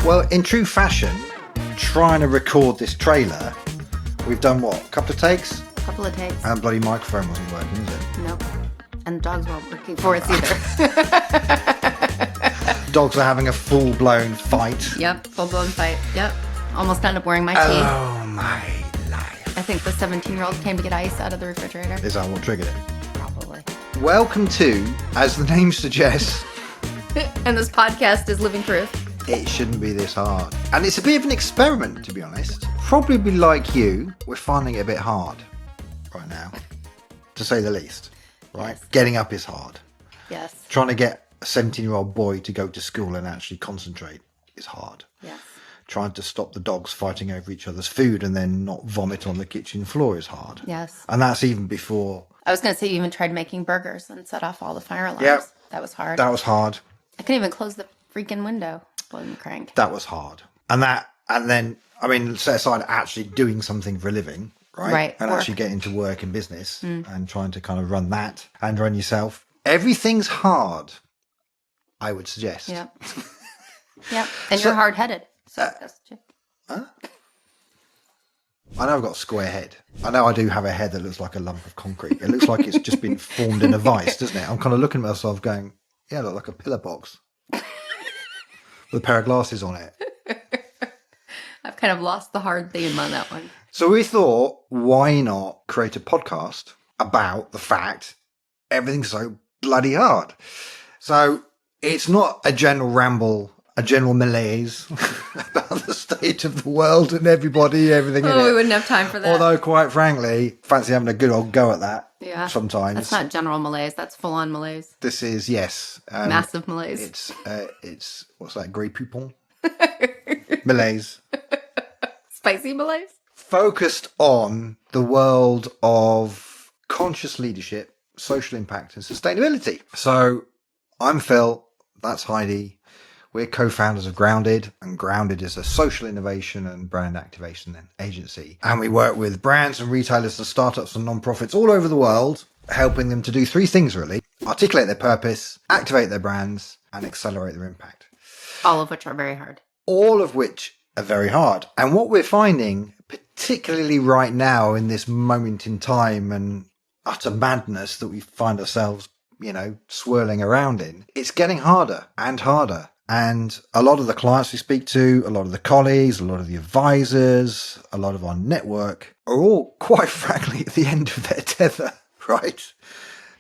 Well, in true fashion, trying to record this trailer, we've done what? A couple of takes? A couple of takes. And bloody microphone wasn't working, is it? Nope. And the dogs weren't working for us either. Dogs are having a full-blown fight. Yep, full-blown fight. Yep. Almost ended up wearing my teeth. Oh, my life. I think the 17-year-old came to get ice out of the refrigerator. Is that what triggered it? Probably. Welcome to, as the name suggests... And this podcast is living proof. It shouldn't be this hard. And it's a bit of an experiment, to be honest. Probably like you, we're finding it a bit hard right now, to say the least. Right? Yes. Getting up is hard. Yes. Trying to get a 17-year-old boy to go to school and actually concentrate is hard. Yes. Trying to stop the dogs fighting over each other's food and then not vomit on the kitchen floor is hard. Yes. And that's even before... I was going to say you even tried making burgers and set off all the fire alarms. Yep. That was hard. That was hard. I couldn't even close the freaking window. Wasn't crank. That was hard. And then, I mean, set aside actually doing something for a living, right? Right. And Work. actually getting to work and business and trying to kind of run that and run yourself. Everything's hard, I would suggest. Yep. Yep. And you're hard-headed. So that's true. Huh? I know I've got a square head. I know I do have a head that looks like a lump of concrete. It looks like it's just been formed in a vice, doesn't it? I'm kind of looking at myself going, yeah, I look like a pillar box with a pair of glasses on it. I've kind of lost the hard theme on that one. So we thought, why not create a podcast about the fact everything's so bloody hard? So it's not a general ramble, a general malaise about the state of the world and everybody, everything in it. Oh, we wouldn't have time for that. Although, quite frankly, fancy having a good old go at that sometimes. That's not general malaise. That's full-on malaise. This is, yes. Massive malaise. It's what's that, Grey Poupon? Malaise. Spicy malaise? Focused on the world of conscious leadership, social impact and sustainability. So I'm Phil, that's Heidi. We're co-founders of Grounded, and Grounded is a social innovation and brand activation agency. And we work with brands and retailers and startups and non-profits all over the world, helping them to do three things really: articulate their purpose, activate their brands, and accelerate their impact. All of which are very hard. All of which are very hard. And what we're finding, particularly right now in this moment in time and utter madness that we find ourselves, swirling around in, it's getting harder and harder. And a lot of the clients we speak to, a lot of the colleagues, a lot of the advisors, a lot of our network are all, quite frankly, at the end of their tether, right?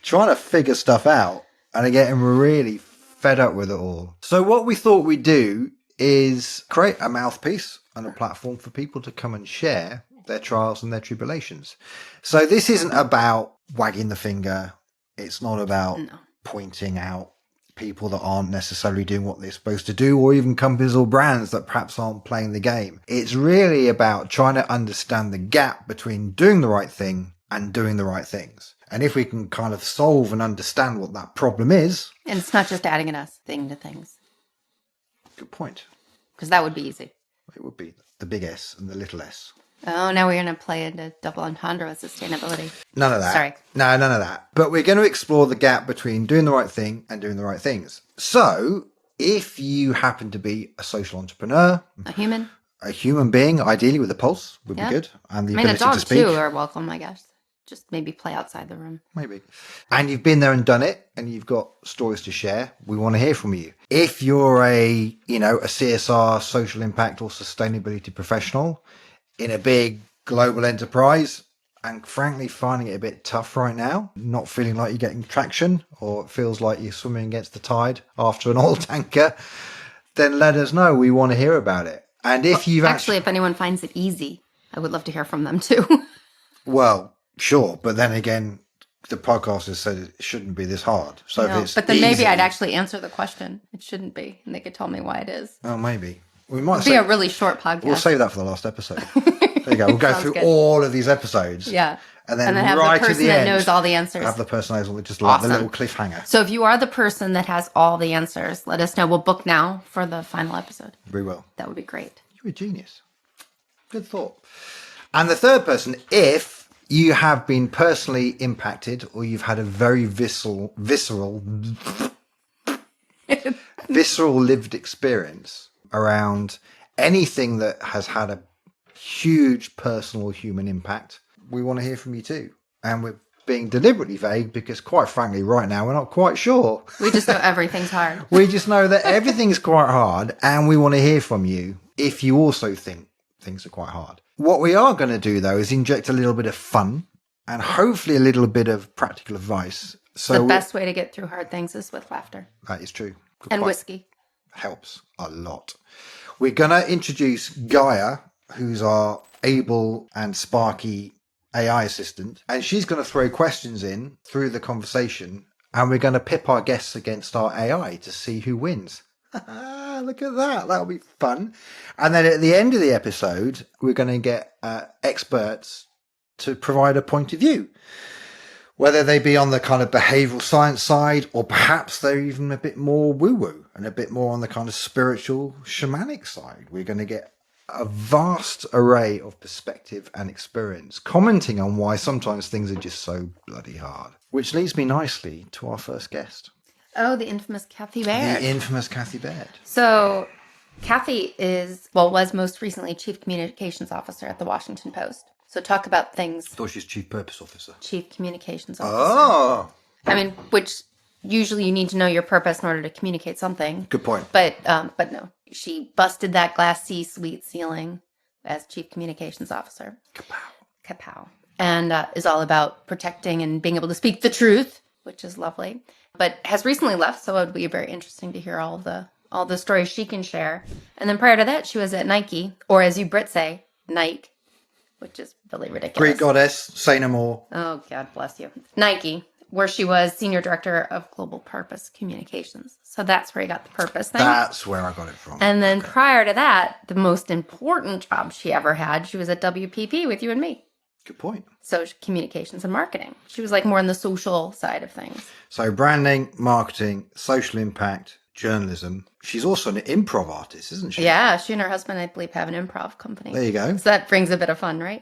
Trying to figure stuff out and are getting really fed up with it all. So what we thought we'd do is create a mouthpiece and a platform for people to come and share their trials and their tribulations. So this isn't about wagging the finger. It's not about pointing out people that aren't necessarily doing what they're supposed to do, or even companies or brands that perhaps aren't playing the game. It's really about trying to understand the gap between doing the right thing and doing the right things. And if we can kind of solve and understand what that problem is. And it's not just adding an S thing to things. Good point. Because that would be easy. It would be the big S and the little s. Oh, now we're going to play into double entendre with sustainability. None of that. Sorry. No, none of that. But we're going to explore the gap between doing the right thing and doing the right things. So if you happen to be a social entrepreneur, a human being, ideally with a pulse would be good. And the ability a dog to speak. too are welcome, I guess. Just maybe play outside the room. Maybe. And you've been there and done it and you've got stories to share. We want to hear from you. If you're a CSR, social impact or sustainability professional in a big global enterprise and frankly finding it a bit tough right now, not feeling like you're getting traction, or it feels like you're swimming against the tide after an oil tanker, then let us know. We want to hear about it. And if you've actually, if anyone finds it easy, I would love to hear from them too. Well, sure. But then again, the podcast has said it shouldn't be this hard. So if it's but then easy, maybe I'd actually answer the question. It shouldn't be. And they could tell me why it is. Oh, maybe. We might be a really short podcast. We'll save that for the last episode. There you go. We'll go through all of these episodes. Yeah. And then have right the person to the that end, knows all the answers. Have the person who's just like the little cliffhanger. So if you are the person that has all the answers, let us know. We'll book now for the final episode. We will. That would be great. You're a genius. Good thought. And the third person, if you have been personally impacted or you've had a very visceral lived experience around anything that has had a huge personal human impact, we want to hear from you too. And we're being deliberately vague because, quite frankly, right now we're not quite sure. We just know everything's hard. We just know that everything's quite hard, and we want to hear from you if you also think things are quite hard. What we are going to do, though, is inject a little bit of fun and hopefully a little bit of practical advice. So The best way to get through hard things is with laughter. That is true. And whiskey. Helps a lot. We're going to introduce Gaia, who's our able and sparky AI assistant, and she's going to throw questions in through the conversation, and we're going to pip our guests against our AI to see who wins. Look at that. That'll be fun. And then at the end of the episode, we're going to get experts to provide a point of view, whether they be on the kind of behavioral science side, or perhaps they're even a bit more woo-woo and a bit more on the kind of spiritual shamanic side. We're going to get a vast array of perspective and experience, commenting on why sometimes things are just so bloody hard. Which leads me nicely to our first guest. Oh, the infamous Kathy Baird. The infamous Kathy Baird. So Kathy was most recently Chief Communications Officer at the Washington Post. So talk about things. I thought she was Chief Purpose Officer. Chief Communications Officer. Oh. I mean, which usually you need to know your purpose in order to communicate something. Good point. But no, she busted that glass C-suite ceiling as Chief Communications Officer. Kapow. And is all about protecting and being able to speak the truth, which is lovely. But has recently left, so it would be very interesting to hear all the stories she can share. And then prior to that, she was at Nike, or as you Brits say, Nike, which is really ridiculous. Greek goddess, say no more. Oh, God bless you. Nike, where she was Senior Director of Global Purpose Communications. So that's where you got the purpose thing. That's where I got it from. And then prior to that, the most important job she ever had, she was at WPP with you and me. Good point. So communications and marketing. She was like more on the social side of things. So branding, marketing, social impact, journalism. She's also an improv artist, isn't she? Yeah, she and her husband, I believe, have an improv company. There you go. So that brings a bit of fun, right?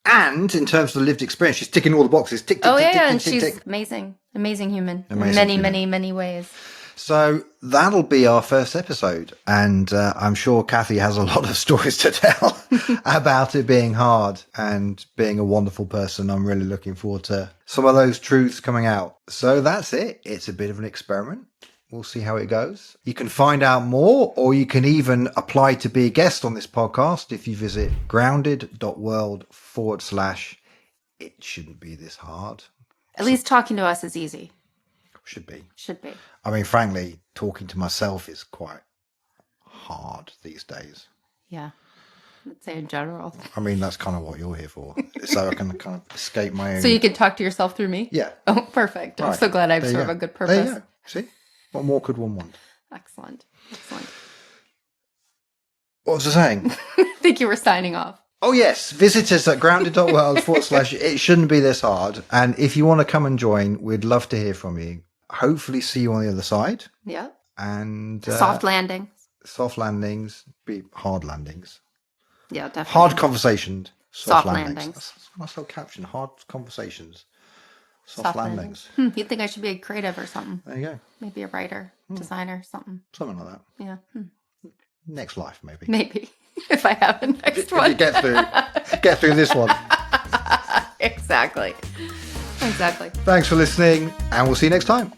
And in terms of the lived experience, she's ticking all the boxes. Tick, tick, Oh, tick, yeah, tick, and tick, she's tick, tick. amazing. Amazing human. Amazing In human. many ways. So that'll be our first episode. And I'm sure Kathy has a lot of stories to tell about it being hard and being a wonderful person. I'm really looking forward to some of those truths coming out. So that's it. It's a bit of an experiment. We'll see how it goes. You can find out more, or you can even apply to be a guest on this podcast if you visit grounded.world/it shouldn't be this hard. At least talking to us is easy. Should be. Should be. I mean, frankly, talking to myself is quite hard these days. Yeah. Let's say in general. I mean, that's kind of what you're here for. So I can kind of escape my own... So you can talk to yourself through me? Yeah. Oh, perfect. I'm Right. so glad I have There you sort of go. a good There purpose. you go. See? What more could one want? Excellent. Excellent. What was I saying? I think you were signing off. Oh, yes. Visit us at grounded.world/it shouldn't be this hard. And if you want to come and join, we'd love to hear from you. Hopefully see you on the other side. Yeah. And Soft landing. soft landings, be hard landings. Yeah, definitely. Hard conversations. Soft landings. That's a nice little caption. Hard conversations. Soft, Soft landings. You'd think I should be a creative or something. There you go. Maybe a writer, designer, something. Something like that. Yeah. Next life, maybe. Maybe. If I have a next If one. you get through this one. Exactly. Exactly. Thanks for listening, and we'll see you next time.